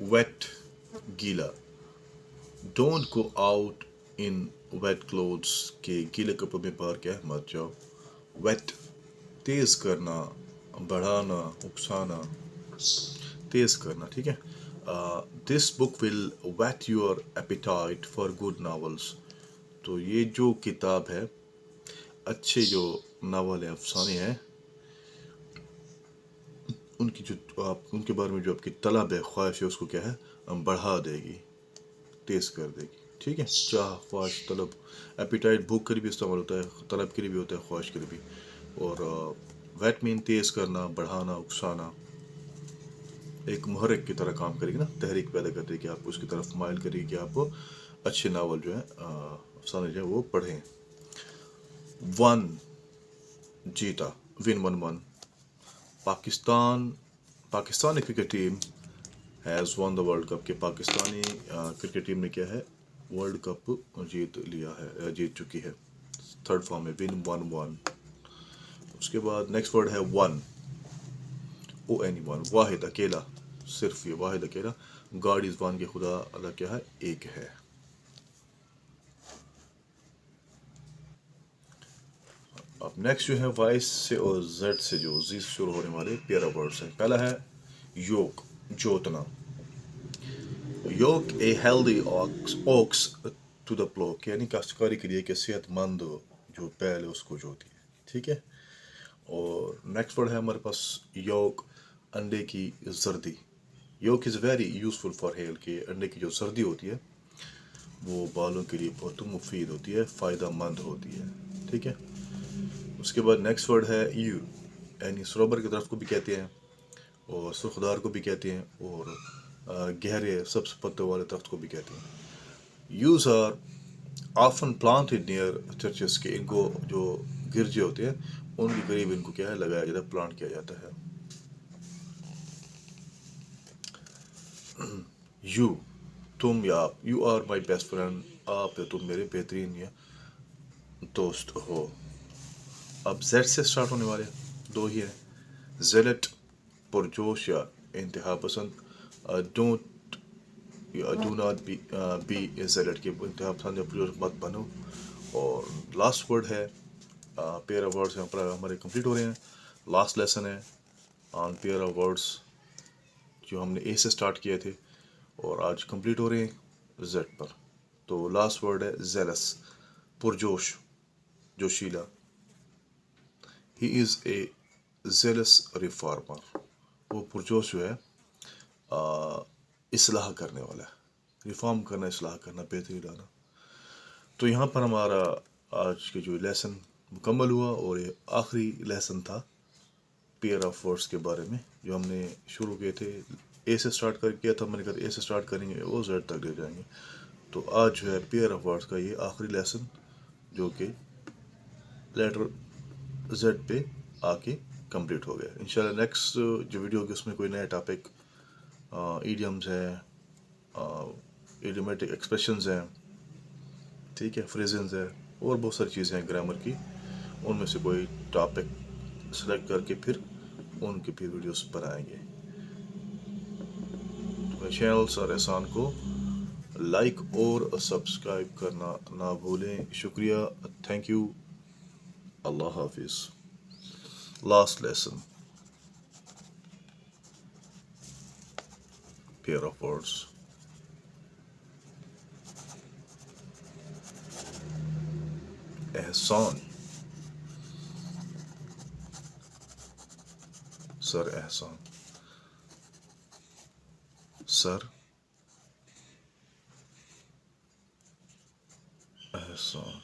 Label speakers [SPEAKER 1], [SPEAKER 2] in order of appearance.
[SPEAKER 1] wet गीला, don't go out in wet clothes के गीले कपड़ों में बाहर क्या है मत जाओ। wet तेज करना, बढ़ाना, उकसाना, तेज करना, ठीक है। This book will whet your appetite for good novels। तो ये जो किताब है, अच्छे जो नावल है, अफसाने हैं, उनकी जो आप उनके बारे में जो आपकी तलब है, ख्वाहिश है, उसको क्या है बढ़ा देगी, तेज कर देगी, ठीक है। चाह, ख्वाहिश, तलब, एपिटाइट भूख के लिए भी इस्तेमाल होता है, तलब के लिए भी होता है, ख्वाहिश के लिए भी। और वेट मीन तेज करना, बढ़ाना, उकसाना, एक मुहर्रिक की तरह काम करेगी ना, तहरीक पैदा कर देगी, आप उसकी तरफ माइल करेगी कि आप अच्छे नावल जो है अफसाने जो है वो पढ़ें। वन जीता, win one one. Pakistani cricket team has one the world cup, के पाकिस्तानी क्रिकेट टीम ने क्या है वर्ल्ड कप जीत लिया है, जीत चुकी है। थर्ड फॉर्म में विन वन वन। उसके बाद नेक्स्ट वर्ड है वन, ओ एनी वन, वाहिद अकेला, सिर्फ ये वाहिद अकेला। गॉड इज़ वन, के खुदा अल्लाह क्या है एक है। अब नेक्स्ट जो है वाई से और जेड से जो जी से शुरू होने वाले प्यारा वर्ड्स हैं। पहला है योग, जोतना। Yoke a healthy ox to the plough, यानी काश्तकारी के लिए कि सेहतमंद जो बैल है उसको जोती है, ठीक है। और नेक्स्ट वर्ड है हमारे पास योग, अंडे की जर्दी। योग is very useful for health, के अंडे की जो जर्दी होती है वो बालों के लिए बहुत मुफीद होती है, फ़ायदा मंद होती है, ठीक है। उसके बाद नेक्स्ट वर्ड है यू, यानी सरोवर की तरफ को भी कहते हैं और सुर्खदार को भी कहते हैं और गहरे सब्ज पत्तों वाले दरख्त को भी कहते हैं। Yews are often planted near churches, के इनको जो गिरजे होते हैं उनके करीब इनको क्या है लगाया जाता है, प्लांट किया जाता है। यू, तुम या आप, you are my best friend, आप या तुम मेरे बेहतरीन या दोस्त हो। अब जेड से स्टार्ट होने वाले दो ही हैं, जेलट पुरजोश या इंतहा पसंद, डोंट डू नॉट बी जेलट, के इंतहा पसंद या पुरजोश मत बनो। और लास्ट वर्ड है पेयर ऑफ वर्ड्स यहाँ पर हमारे कंप्लीट हो रहे हैं। लास्ट लेसन है ऑन पेयर ऑफ वर्ड्स, जो हमने ए से स्टार्ट किए थे और आज कंप्लीट हो रहे हैं जेड पर। तो लास्ट वर्ड है जेलस, पुरजोश, जोशीला। He is a zealous reformer, वो पुरजोश जो है इस्लाह करने वाला है, रिफॉर्म करना, इस्लाह करना, बेहतरी लाना। तो यहाँ पर हमारा आज के जो लेसन मुकम्मल हुआ और ये आखिरी लेसन था पेयर ऑफ वर्ड्स के बारे में, जो हमने शुरू किए थे ए से स्टार्ट कर किया था। मैंने कहा ए से स्टार्ट करेंगे वो जेड तक ले जाएंगे। तो आज जो है पेयर ऑफ वर्ड्स का ये आखिरी लेसन, जो कि लेटर जेड पे आके कंप्लीट हो गया। इंशाल्लाह नेक्स्ट जो वीडियो होगी उसमें कोई नया टॉपिक, ईडियम्स हैं, इडियोमेटिक एक्सप्रेशंस हैं, ठीक है, फ्रेजेंस है और बहुत सारी चीज़ें हैं ग्रामर की, उनमें से कोई टॉपिक सेलेक्ट करके फिर उनके फिर वीडियोस बनाएंगे। तो चैनल सर एहसान को लाइक और सब्सक्राइब करना ना भूलें। शुक्रिया, थैंक यू, अल्लाह हाफिज़। Last lesson, pair of words. एहसान, सर एहसान, सर एहसान।